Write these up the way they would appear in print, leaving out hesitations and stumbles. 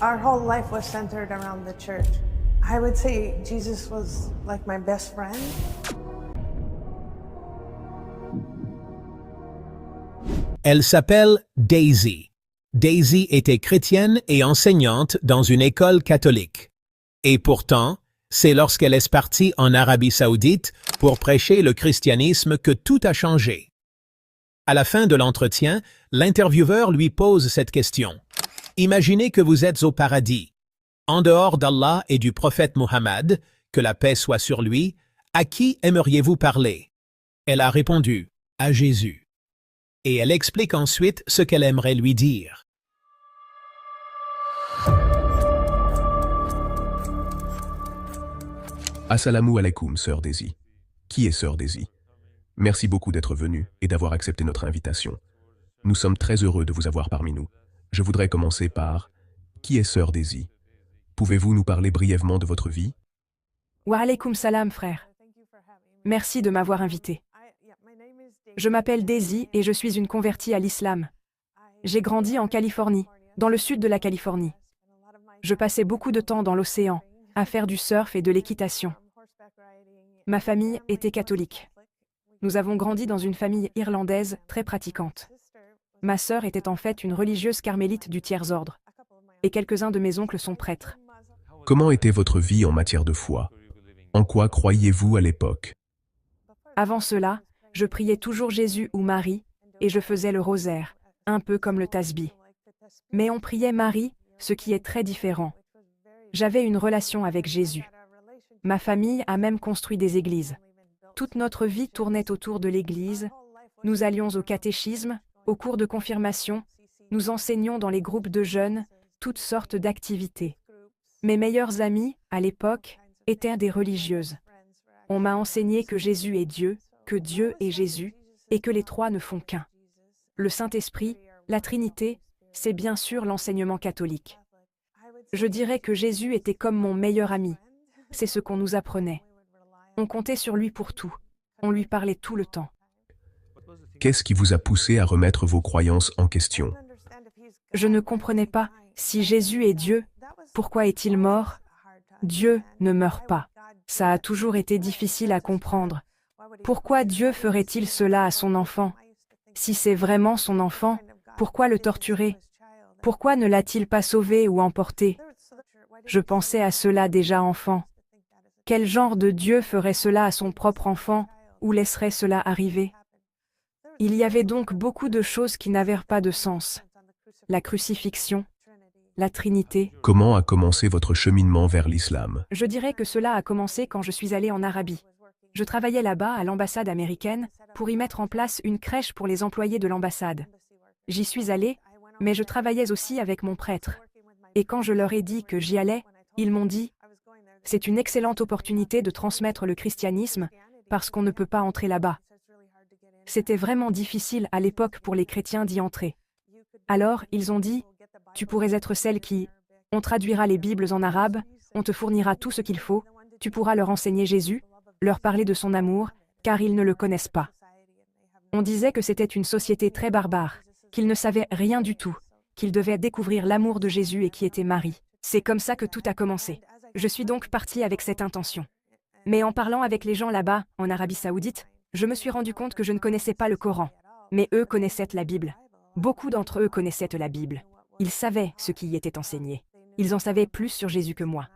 Our whole life was centered around the church. I would say Jesus was like my best friend. Elle s'appelle Daisy. Daisy était chrétienne et enseignante dans une école catholique. Et pourtant, c'est lorsqu'elle est partie en Arabie Saoudite pour prêcher le christianisme que tout a changé. À la fin de l'entretien, l'intervieweur lui pose cette question. Imaginez que vous êtes au paradis. En dehors d'Allah et du prophète Muhammad, que la paix soit sur lui, à qui aimeriez-vous parler? Elle a répondu, à Jésus. Et elle explique ensuite ce qu'elle aimerait lui dire. Assalamu alaikum, sœur Daisy. Qui est sœur Daisy? Merci beaucoup d'être venue et d'avoir accepté notre invitation. Nous sommes très heureux de vous avoir parmi nous. Je voudrais commencer par « Qui est sœur Daisy ?» Pouvez-vous nous parler brièvement de votre vie? Wa alaykoum salam, frère. Merci de m'avoir invité. Je m'appelle Daisy et je suis une convertie à l'islam. J'ai grandi en Californie, dans le sud de la Californie. Je passais beaucoup de temps dans l'océan, à faire du surf et de l'équitation. Ma famille était catholique. Nous avons grandi dans une famille irlandaise très pratiquante. Ma sœur était en fait une religieuse carmélite du tiers-ordre. Et quelques-uns de mes oncles sont prêtres. Comment était votre vie en matière de foi? En quoi croyiez-vous à l'époque? Avant cela, je priais toujours Jésus ou Marie, et je faisais le rosaire, un peu comme le tasbih. Mais on priait Marie, ce qui est très différent. J'avais une relation avec Jésus. Ma famille a même construit des églises. Toute notre vie tournait autour de l'église. Nous allions au catéchisme, aux cours de confirmation, nous enseignions dans les groupes de jeunes, toutes sortes d'activités. Mes meilleures amies, à l'époque, étaient des religieuses. On m'a enseigné que Jésus est Dieu, que Dieu est Jésus, et que les trois ne font qu'un. Le Saint-Esprit, la Trinité, c'est bien sûr l'enseignement catholique. Je dirais que Jésus était comme mon meilleur ami. C'est ce qu'on nous apprenait. On comptait sur lui pour tout. On lui parlait tout le temps. Qu'est-ce qui vous a poussé à remettre vos croyances en question? Je ne comprenais pas, si Jésus est Dieu, pourquoi est-il mort? Dieu ne meurt pas. Ça a toujours été difficile à comprendre. Pourquoi Dieu ferait-il cela à son enfant? Si c'est vraiment son enfant, pourquoi le torturer? Pourquoi ne l'a-t-il pas sauvé ou emporté? Je pensais à cela déjà enfant. Quel genre de Dieu ferait cela à son propre enfant, ou laisserait cela arriver? Il y avait donc beaucoup de choses qui n'avaient pas de sens. La crucifixion, la Trinité. Comment a commencé votre cheminement vers l'islam? Je dirais que cela a commencé quand je suis allée en Arabie. Je travaillais là-bas à l'ambassade américaine pour y mettre en place une crèche pour les employés de l'ambassade. J'y suis allée, mais je travaillais aussi avec mon prêtre. Et quand je leur ai dit que j'y allais, ils m'ont dit « C'est une excellente opportunité de transmettre le christianisme parce qu'on ne peut pas entrer là-bas. » C'était vraiment difficile à l'époque pour les chrétiens d'y entrer. Alors, ils ont dit « Tu pourrais être celle qui, on traduira les Bibles en arabe, on te fournira tout ce qu'il faut, tu pourras leur enseigner Jésus, leur parler de son amour, car ils ne le connaissent pas. » On disait que c'était une société très barbare, qu'ils ne savaient rien du tout, qu'ils devaient découvrir l'amour de Jésus et qui était Marie. C'est comme ça que tout a commencé. Je suis donc partie avec cette intention. Mais en parlant avec les gens là-bas, en Arabie Saoudite, je me suis rendu compte que je ne connaissais pas le Coran. Mais eux connaissaient la Bible. Beaucoup d'entre eux connaissaient la Bible. Ils savaient ce qui y était enseigné. Ils en savaient plus sur Jésus que moi.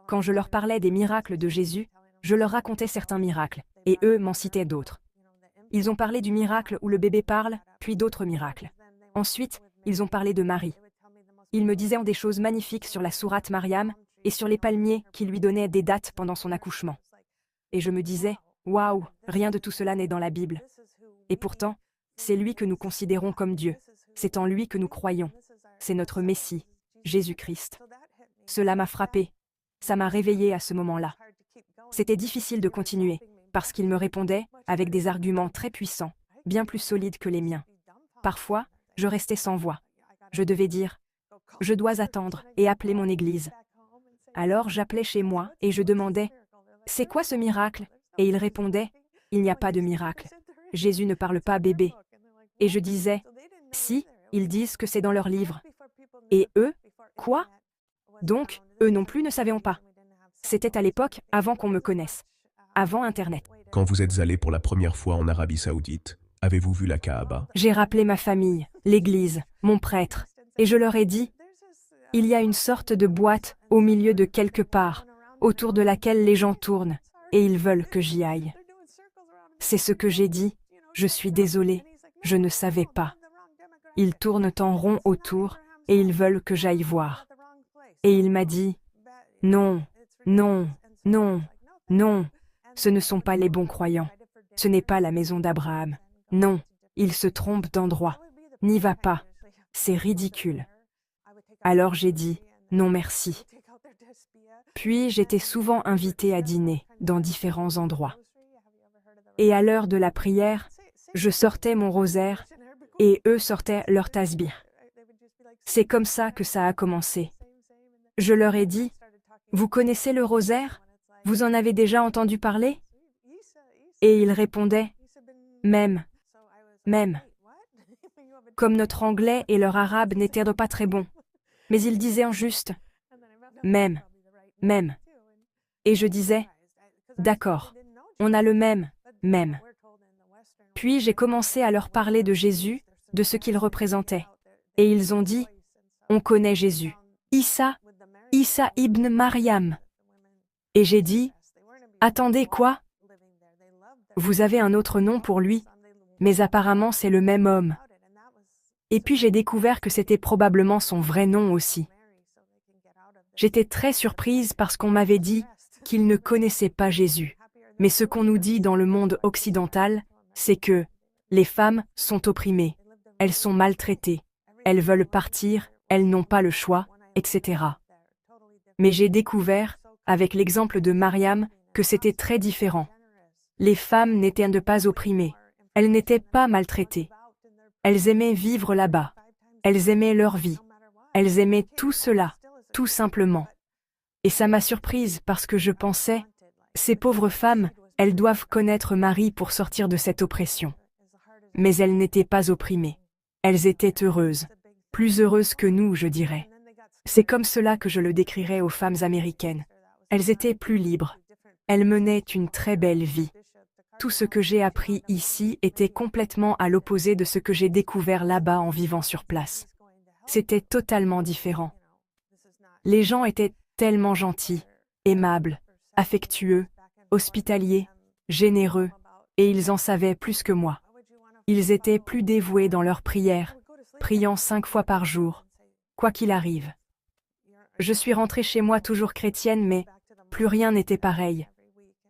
Quand je leur parlais des miracles de Jésus, je leur racontais certains miracles, et eux m'en citaient d'autres. Ils ont parlé du miracle où le bébé parle, puis d'autres miracles. Ensuite, ils ont parlé de Marie. Ils me disaient des choses magnifiques sur la sourate Mariam et sur les palmiers qui lui donnaient des dates pendant son accouchement. Et je me disais, waouh, rien de tout cela n'est dans la Bible. Et pourtant, c'est lui que nous considérons comme Dieu. C'est en lui que nous croyons. C'est notre Messie, Jésus-Christ. Cela m'a frappé. Ça m'a réveillée à ce moment-là. C'était difficile de continuer, parce qu'il me répondait avec des arguments très puissants, bien plus solides que les miens. Parfois, je restais sans voix. Je devais dire « Je dois attendre » et appeler mon église. Alors j'appelais chez moi et je demandais « C'est quoi ce miracle ?» Et il répondait « Il n'y a pas de miracle. Jésus ne parle pas bébé. » Et je disais « Si, ils disent que c'est dans leur livre. » Et eux, Quoi? Donc, eux non plus ne savaient pas. C'était à l'époque avant qu'on me connaisse, avant Internet. Quand vous êtes allé pour la première fois en Arabie Saoudite, avez-vous vu la Kaaba? J'ai rappelé ma famille, l'église, mon prêtre, et je leur ai dit, il y a une sorte de boîte au milieu de quelque part, autour de laquelle les gens tournent, et ils veulent que j'y aille. C'est ce que j'ai dit, je suis désolée, je ne savais pas. Ils tournent en rond autour, et ils veulent que j'aille voir. Et il m'a dit, non, non, non, non, ce ne sont pas les bons croyants, ce n'est pas la maison d'Abraham. Non, ils se trompent d'endroit. N'y va pas. C'est ridicule. Alors j'ai dit, non merci. Puis j'étais souvent invitée à dîner dans différents endroits. Et à l'heure de la prière, je sortais mon rosaire et eux sortaient leur tasbih. C'est comme ça que ça a commencé. Je leur ai dit, vous connaissez le rosaire? Vous en avez déjà entendu parler? Et ils répondaient, même. Même. Comme notre anglais et leur arabe n'étaient pas très bons. Mais ils disaient en juste, même. Même. Et je disais, d'accord, on a le même, même. Puis j'ai commencé à leur parler de Jésus, de ce qu'il représentait. Et ils ont dit, on connaît Jésus. Issa ibn Mariam. Et j'ai dit, attendez quoi? Vous avez un autre nom pour lui, mais apparemment c'est le même homme. Et puis j'ai découvert que c'était probablement son vrai nom aussi. J'étais très surprise parce qu'on m'avait dit qu'il ne connaissait pas Jésus. Mais ce qu'on nous dit dans le monde occidental, c'est que les femmes sont opprimées, elles sont maltraitées, elles veulent partir, elles n'ont pas le choix, etc. Mais j'ai découvert, avec l'exemple de Mariam, que c'était très différent. Les femmes n'étaient pas opprimées, elles n'étaient pas maltraitées. Elles aimaient vivre là-bas, elles aimaient leur vie, elles aimaient tout cela, tout simplement. Et ça m'a surprise parce que je pensais, ces pauvres femmes, elles doivent connaître Marie pour sortir de cette oppression. Mais elles n'étaient pas opprimées. Elles étaient heureuses. Plus heureuses que nous, je dirais. C'est comme cela que je le décrirais aux femmes américaines. Elles étaient plus libres. Elles menaient une très belle vie. Tout ce que j'ai appris ici était complètement à l'opposé de ce que j'ai découvert là-bas en vivant sur place. C'était totalement différent. Les gens étaient tellement gentils, aimables, affectueux, hospitaliers, généreux, et ils en savaient plus que moi. Ils étaient plus dévoués dans leurs prières, priant 5 fois par jour, quoi qu'il arrive. Je suis rentrée chez moi toujours chrétienne, mais plus rien n'était pareil.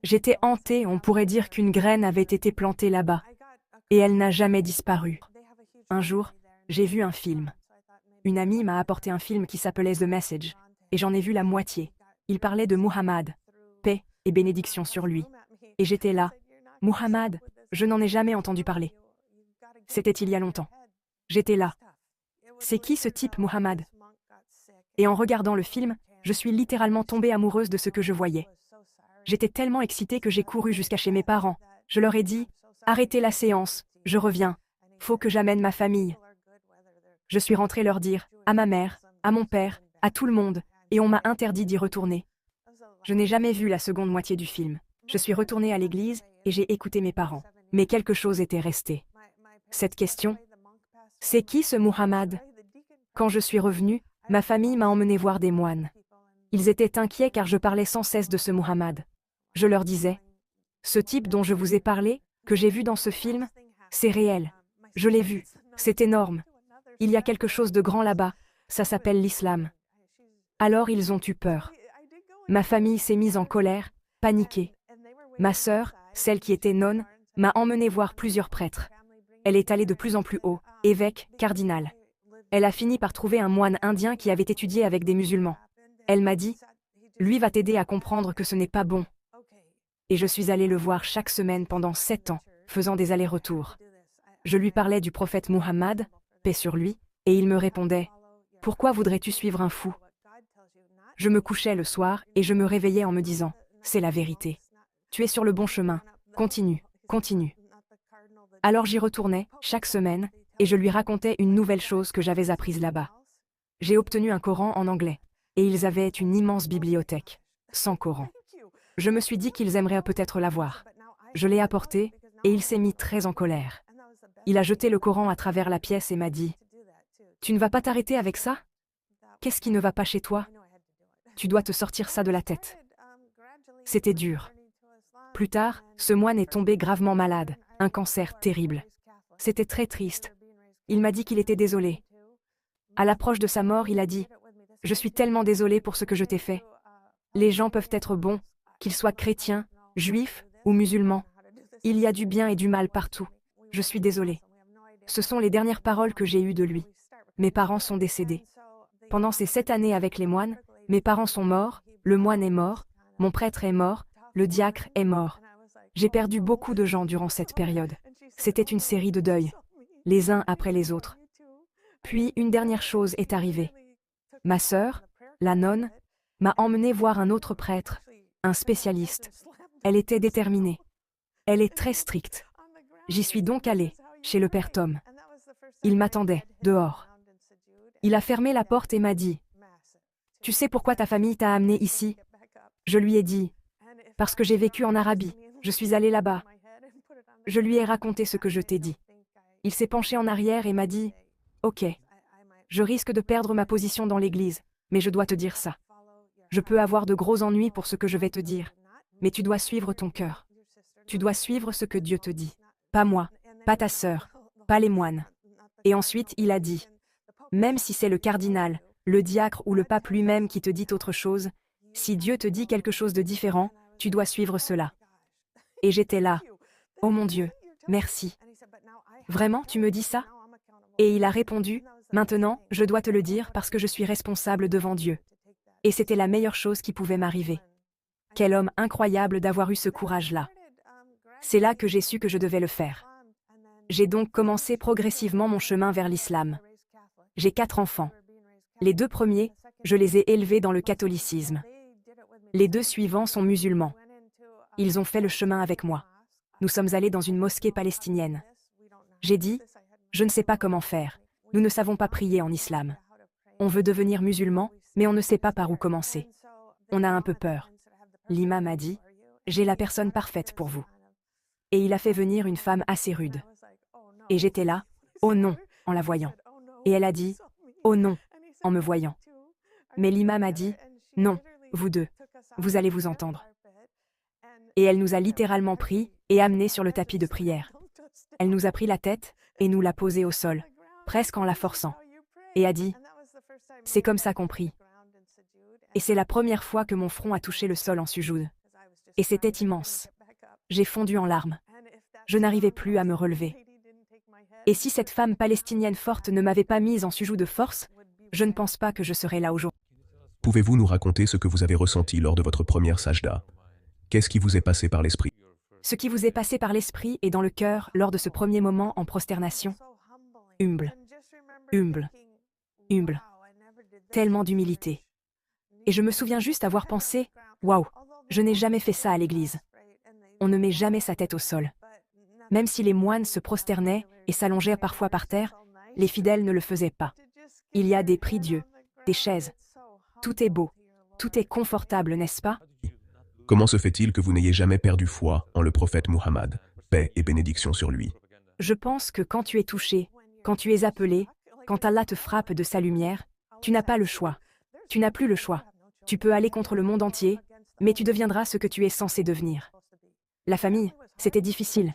J'étais hantée, on pourrait dire qu'une graine avait été plantée là-bas, et elle n'a jamais disparu. Un jour, j'ai vu un film. Une amie m'a apporté un film qui s'appelait The Message, et j'en ai vu la moitié. Il parlait de Muhammad, paix et bénédiction sur lui. Et j'étais là. Muhammad, je n'en ai jamais entendu parler. C'était il y a longtemps. J'étais là. C'est qui ce type Muhammad? Et en regardant le film, je suis littéralement tombée amoureuse de ce que je voyais. J'étais tellement excitée que j'ai couru jusqu'à chez mes parents. Je leur ai dit, arrêtez la séance, je reviens. Faut que j'amène ma famille. Je suis rentrée leur dire, à ma mère, à mon père, à tout le monde, et on m'a interdit d'y retourner. Je n'ai jamais vu la seconde moitié du film. Je suis retournée à l'église et j'ai écouté mes parents. Mais quelque chose était resté. Cette question, c'est qui ce Muhammad? Quand je suis revenue, ma famille m'a emmenée voir des moines. Ils étaient inquiets car je parlais sans cesse de ce Muhammad. Je leur disais, ce type dont je vous ai parlé, que j'ai vu dans ce film, c'est réel. Je l'ai vu, c'est énorme. Il y a quelque chose de grand là-bas, ça s'appelle l'islam. Alors ils ont eu peur. Ma famille s'est mise en colère, paniquée. Ma sœur, celle qui était nonne, m'a emmenée voir plusieurs prêtres. Elle est allée de plus en plus haut, évêque, cardinal. Elle a fini par trouver un moine indien qui avait étudié avec des musulmans. Elle m'a dit, lui va t'aider à comprendre que ce n'est pas bon. Et je suis allée le voir chaque semaine pendant 7 ans, faisant des allers-retours. Je lui parlais du prophète Muhammad, paix sur lui, et il me répondait, pourquoi voudrais-tu suivre un fou? Je me couchais le soir et je me réveillais en me disant, c'est la vérité. Tu es sur le bon chemin, continue, continue. Alors j'y retournais, chaque semaine, et je lui racontais une nouvelle chose que j'avais apprise là-bas. J'ai obtenu un Coran en anglais, et ils avaient une immense bibliothèque, sans Coran. Je me suis dit qu'ils aimeraient peut-être l'avoir. Je l'ai apporté, et il s'est mis très en colère. Il a jeté le Coran à travers la pièce et m'a dit « Tu ne vas pas t'arrêter avec ça? Qu'est-ce qui ne va pas chez toi? Tu dois te sortir ça de la tête. » C'était dur. Plus tard, ce moine est tombé gravement malade, un cancer terrible. C'était très triste. Il m'a dit qu'il était désolé. À l'approche de sa mort, il a dit « Je suis tellement désolé pour ce que je t'ai fait. Les gens peuvent être bons, qu'ils soient chrétiens, juifs ou musulmans. Il y a du bien et du mal partout. Je suis désolé. » Ce sont les dernières paroles que j'ai eues de lui. Mes parents sont décédés. Pendant ces 7 années avec les moines, mes parents sont morts, le moine est mort, mon prêtre est mort, le diacre est mort. J'ai perdu beaucoup de gens durant cette période. C'était une série de deuils, les uns après les autres. Puis une dernière chose est arrivée. Ma sœur, la nonne, m'a emmenée voir un autre prêtre, un spécialiste. Elle était déterminée. Elle est très stricte. J'y suis donc allée, chez le père Tom. Il m'attendait, dehors. Il a fermé la porte et m'a dit « Tu sais pourquoi ta famille t'a amené ici ?» Je lui ai dit « Parce que j'ai vécu en Arabie, je suis allée là-bas. » Je lui ai raconté ce que je t'ai dit. Il s'est penché en arrière et m'a dit « Ok, je risque de perdre ma position dans l'église, mais je dois te dire ça. Je peux avoir de gros ennuis pour ce que je vais te dire, mais tu dois suivre ton cœur. Tu dois suivre ce que Dieu te dit. Pas moi, pas ta sœur, pas les moines. » Et ensuite, il a dit « Même si c'est le cardinal, le diacre ou le pape lui-même qui te dit autre chose, si Dieu te dit quelque chose de différent, tu dois suivre cela. » Et j'étais là. « Oh mon Dieu, merci. Vraiment, tu me dis ça ?» Et il a répondu « Maintenant, je dois te le dire parce que je suis responsable devant Dieu. » Et c'était la meilleure chose qui pouvait m'arriver. Quel homme incroyable d'avoir eu ce courage-là. C'est là que j'ai su que je devais le faire. J'ai donc commencé progressivement mon chemin vers l'islam. J'ai 4 enfants. Les 2 premiers, je les ai élevés dans le catholicisme. Les 2 suivants sont musulmans. Ils ont fait le chemin avec moi. Nous sommes allés dans une mosquée palestinienne. J'ai dit, je ne sais pas comment faire. Nous ne savons pas prier en islam. On veut devenir musulman, mais on ne sait pas par où commencer. On a un peu peur. L'imam a dit, j'ai la personne parfaite pour vous. Et il a fait venir une femme assez rude. Et j'étais là, oh non, en la voyant. Et elle a dit, oh non, en me voyant. Mais l'imam a dit, non, vous deux, vous allez vous entendre. Et elle nous a littéralement pris et amenés sur le tapis de prière. Elle nous a pris la tête et nous l'a posée au sol, presque en la forçant. Et a dit, c'est comme ça qu'on prie. Et c'est la première fois que mon front a touché le sol en sujoud. Et c'était immense. J'ai fondu en larmes. Je n'arrivais plus à me relever. Et si cette femme palestinienne forte ne m'avait pas mise en sujoud de force, je ne pense pas que je serais là aujourd'hui. Pouvez-vous nous raconter ce que vous avez ressenti lors de votre première sajda? Qu'est-ce qui vous est passé par l'esprit? Ce qui vous est passé par l'esprit et dans le cœur lors de ce premier moment en prosternation? Humble, humble, humble. Tellement d'humilité. Et je me souviens juste avoir pensé, waouh, je n'ai jamais fait ça à l'église. On ne met jamais sa tête au sol. Même si les moines se prosternaient et s'allongeaient parfois par terre, les fidèles ne le faisaient pas. Il y a des prie-dieux, des chaises. Tout est beau, tout est confortable, n'est-ce pas? Comment se fait-il que vous n'ayez jamais perdu foi en le prophète Muhammad, paix et bénédiction sur lui? Je pense que quand tu es touché, quand tu es appelé, quand Allah te frappe de sa lumière, tu n'as pas le choix. Tu n'as plus le choix. Tu peux aller contre le monde entier, mais tu deviendras ce que tu es censé devenir. La famille, c'était difficile.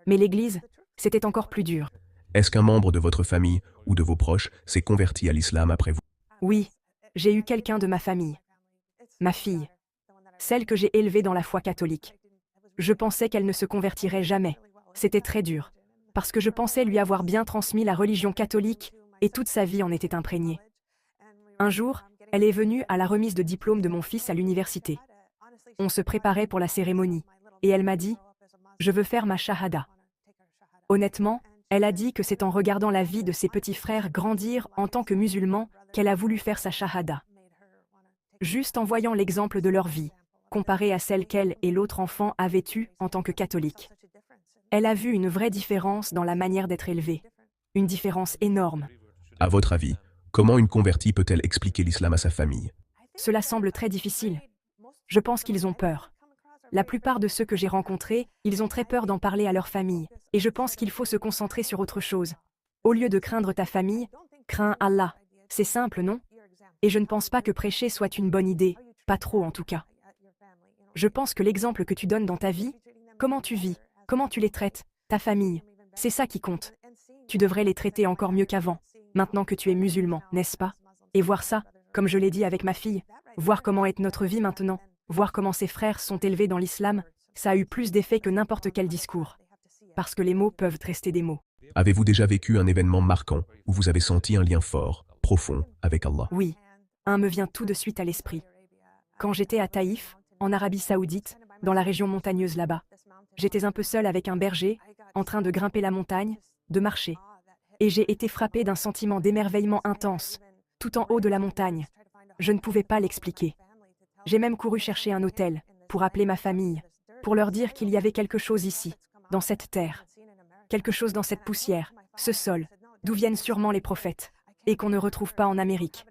Mais l'église, c'était encore plus dur. Est-ce qu'un membre de votre famille ou de vos proches s'est converti à l'islam après vous? Oui, j'ai eu quelqu'un de ma famille. Ma fille. Celle que j'ai élevée dans la foi catholique. Je pensais qu'elle ne se convertirait jamais. C'était très dur. Parce que je pensais lui avoir bien transmis la religion catholique et toute sa vie en était imprégnée. Un jour, elle est venue à la remise de diplôme de mon fils à l'université. On se préparait pour la cérémonie. Et elle m'a dit, « Je veux faire ma shahada. » Honnêtement, elle a dit que c'est en regardant la vie de ses petits frères grandir en tant que musulmans qu'elle a voulu faire sa shahada. Juste en voyant l'exemple de leur vie, comparée à celle qu'elle et l'autre enfant avaient eue en tant que catholique. Elle a vu une vraie différence dans la manière d'être élevée. Une différence énorme. À votre avis, Comment une convertie peut-elle expliquer l'islam à sa famille? Cela semble très difficile. Je pense qu'ils ont peur. La plupart de ceux que j'ai rencontrés, ils ont très peur d'en parler à leur famille, et je pense qu'il faut se concentrer sur autre chose. Au lieu de craindre ta famille, crains Allah. C'est simple, non? Et je ne pense pas que prêcher soit une bonne idée, pas trop en tout cas. Je pense que l'exemple que tu donnes dans ta vie, comment tu vis, comment tu les traites, ta famille, c'est ça qui compte. Tu devrais les traiter encore mieux qu'avant, maintenant que tu es musulman, n'est-ce pas? Et voir ça, comme je l'ai dit avec ma fille, voir comment est notre vie maintenant, voir comment ses frères sont élevés dans l'islam, ça a eu plus d'effet que n'importe quel discours. Parce que les mots peuvent rester des mots. Avez-vous déjà vécu un événement marquant où vous avez senti un lien fort, profond, avec Allah? Oui, un me vient tout de suite à l'esprit. Quand j'étais à Taïf, en Arabie Saoudite, dans la région montagneuse là-bas, j'étais un peu seule avec un berger, en train de grimper la montagne, de marcher. Et j'ai été frappée d'un sentiment d'émerveillement intense, tout en haut de la montagne. Je ne pouvais pas l'expliquer. J'ai même couru chercher un hôtel, pour appeler ma famille, pour leur dire qu'il y avait quelque chose ici, dans cette terre. Quelque chose dans cette poussière, ce sol, d'où viennent sûrement les prophètes, et qu'on ne retrouve pas en Amérique.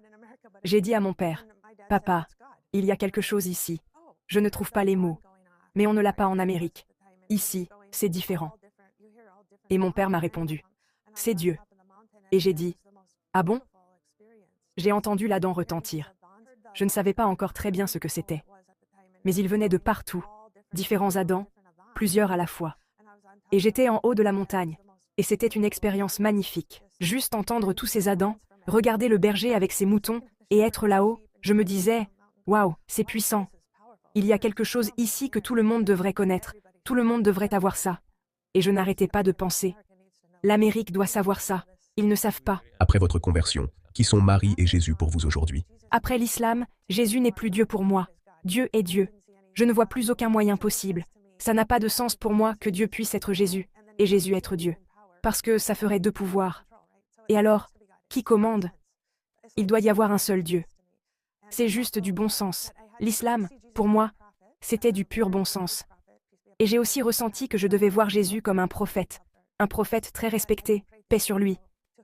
J'ai dit à mon père, « Papa, il y a quelque chose ici. Je ne trouve pas les mots, mais on ne l'a pas en Amérique. Ici, c'est différent. » Et mon père m'a répondu, « C'est Dieu. » Et j'ai dit, « Ah bon ?» J'ai entendu la dent retentir. Je ne savais pas encore très bien ce que c'était. Mais il venait de partout, différents Adams, plusieurs à la fois. Et j'étais en haut de la montagne, et c'était une expérience magnifique. Juste entendre tous ces Adams, regarder le berger avec ses moutons, et être là-haut, je me disais, « Waouh, c'est puissant. Il y a quelque chose ici que tout le monde devrait connaître, tout le monde devrait avoir ça. » Et je n'arrêtais pas de penser, « L'Amérique doit savoir ça, ils ne savent pas. » Après votre conversion, qui sont Marie et Jésus pour vous aujourd'hui? Après l'islam, Jésus n'est plus Dieu pour moi. Dieu est Dieu. Je ne vois plus aucun moyen possible. Ça n'a pas de sens pour moi que Dieu puisse être Jésus, et Jésus être Dieu. Parce que ça ferait deux pouvoirs. Et alors, qui commande? Il doit y avoir un seul Dieu. C'est juste du bon sens. L'islam, pour moi, c'était du pur bon sens. Et j'ai aussi ressenti que je devais voir Jésus comme un prophète très respecté, paix sur lui.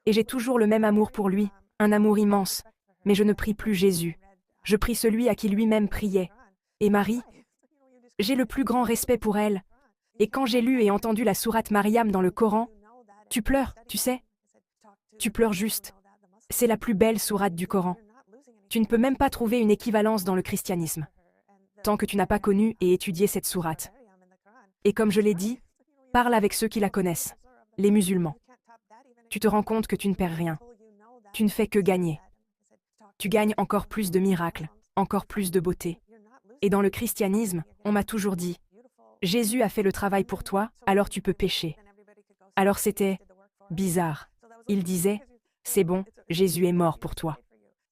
Et j'ai toujours le même amour pour lui, un amour immense. Mais je ne prie plus Jésus. Je prie celui à qui lui-même priait. Et Marie, j'ai le plus grand respect pour elle. Et quand j'ai lu et entendu la sourate Mariam dans le Coran, tu pleures, tu sais? Tu pleures juste. C'est la plus belle sourate du Coran. Tu ne peux même pas trouver une équivalence dans le christianisme, tant que tu n'as pas connu et étudié cette sourate. Et comme je l'ai dit, parle avec ceux qui la connaissent, les musulmans. Tu te rends compte que tu ne perds rien. Tu ne fais que gagner. Tu gagnes encore plus de miracles, encore plus de beauté. Et dans le christianisme, on m'a toujours dit, Jésus a fait le travail pour toi, alors tu peux pécher. Alors c'était bizarre. Il disait, c'est bon, Jésus est mort pour toi.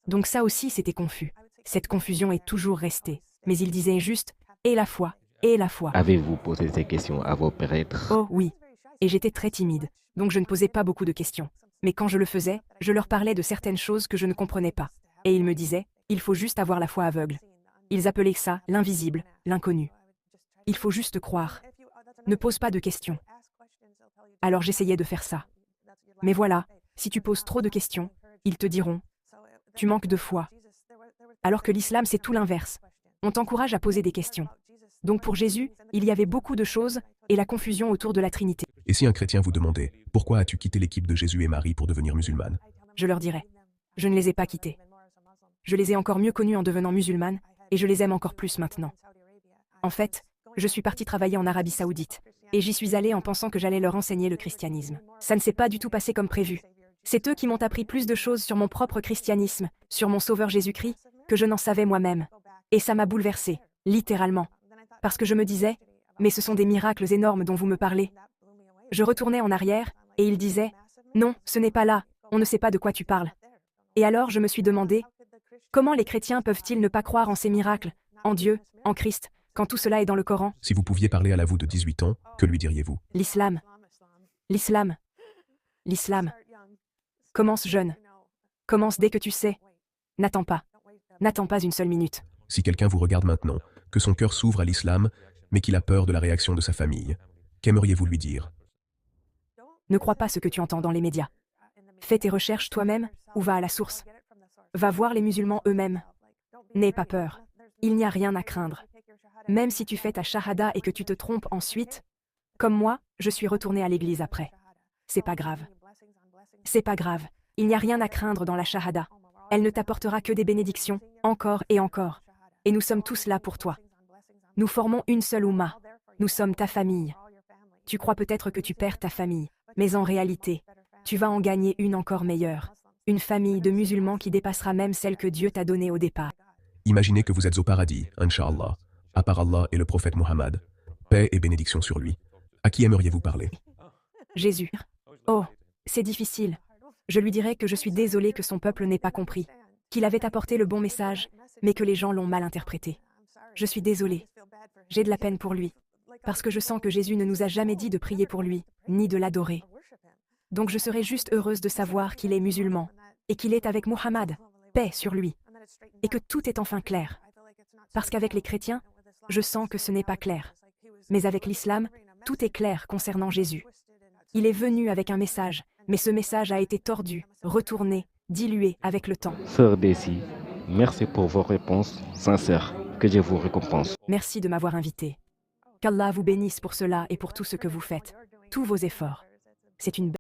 Donc ça aussi c'était confus. Cette confusion est toujours restée. Mais il disait juste, et la foi, et la foi. Avez-vous posé ces questions à vos prêtres? Oh oui. Et j'étais très timide, donc je ne posais pas beaucoup de questions. Mais quand je le faisais, je leur parlais de certaines choses que je ne comprenais pas. Et ils me disaient, il faut juste avoir la foi aveugle. Ils appelaient ça l'invisible, l'inconnu. Il faut juste croire. Ne pose pas de questions. Alors j'essayais de faire ça. Mais voilà, si tu poses trop de questions, ils te diront, tu manques de foi. Alors que l'islam c'est tout l'inverse. On t'encourage à poser des questions. Donc pour Jésus, il y avait beaucoup de choses et la confusion autour de la Trinité. Et si un chrétien vous demandait, pourquoi as-tu quitté l'équipe de Jésus et Marie pour devenir musulmane? Je leur dirais, je ne les ai pas quittés. Je les ai encore mieux connus en devenant musulmane, et je les aime encore plus maintenant. En fait, je suis partie travailler en Arabie Saoudite, et j'y suis allée en pensant que j'allais leur enseigner le christianisme. Ça ne s'est pas du tout passé comme prévu. C'est eux qui m'ont appris plus de choses sur mon propre christianisme, sur mon Sauveur Jésus-Christ, que je n'en savais moi-même. Et ça m'a bouleversée, littéralement. Parce que je me disais, mais ce sont des miracles énormes dont vous me parlez. Je retournais en arrière, et ils disaient, non, ce n'est pas là, on ne sait pas de quoi tu parles. Et alors je me suis demandé, comment les chrétiens peuvent-ils ne pas croire en ces miracles, en Dieu, en Christ, quand tout cela est dans le Coran? Si vous pouviez parler à la vous de 18 ans, que lui diriez-vous? L'islam. L'islam. L'islam. Commence jeune. Commence dès que tu sais. N'attends pas. N'attends pas une seule minute. Si quelqu'un vous regarde maintenant, que son cœur s'ouvre à l'islam, mais qu'il a peur de la réaction de sa famille, qu'aimeriez-vous lui dire? Ne crois pas ce que tu entends dans les médias. Fais tes recherches toi-même ou va à la source. Va voir les musulmans eux-mêmes. N'aie pas peur. Il n'y a rien à craindre. Même si tu fais ta shahada et que tu te trompes ensuite, comme moi, je suis retournée à l'église après. C'est pas grave. C'est pas grave. Il n'y a rien à craindre dans la shahada. Elle ne t'apportera que des bénédictions, encore et encore. Et nous sommes tous là pour toi. Nous formons une seule oumma. Nous sommes ta famille. Tu crois peut-être que tu perds ta famille, mais en réalité, tu vas en gagner une encore meilleure. Une famille de musulmans qui dépassera même celle que Dieu t'a donnée au départ. Imaginez que vous êtes au paradis, Inch'Allah, à part Allah et le prophète Muhammad. Paix et bénédiction sur lui. À qui aimeriez-vous parler? Jésus. Oh, c'est difficile. Je lui dirais que je suis désolée que son peuple n'ait pas compris, qu'il avait apporté le bon message, mais que les gens l'ont mal interprété. Je suis désolée. J'ai de la peine pour lui, parce que je sens que Jésus ne nous a jamais dit de prier pour lui, ni de l'adorer. Donc je serais juste heureuse de savoir qu'il est musulman, et qu'il est avec Muhammad, paix sur lui, et que tout est enfin clair. Parce qu'avec les chrétiens, je sens que ce n'est pas clair. Mais avec l'islam, tout est clair concernant Jésus. Il est venu avec un message, mais ce message a été tordu, retourné, dilué avec le temps. Sœur Daisy, merci pour vos réponses sincères. Que Dieu vous récompense. Merci de m'avoir invité. Qu'Allah vous bénisse pour cela et pour tout ce que vous faites, tous vos efforts. C'est une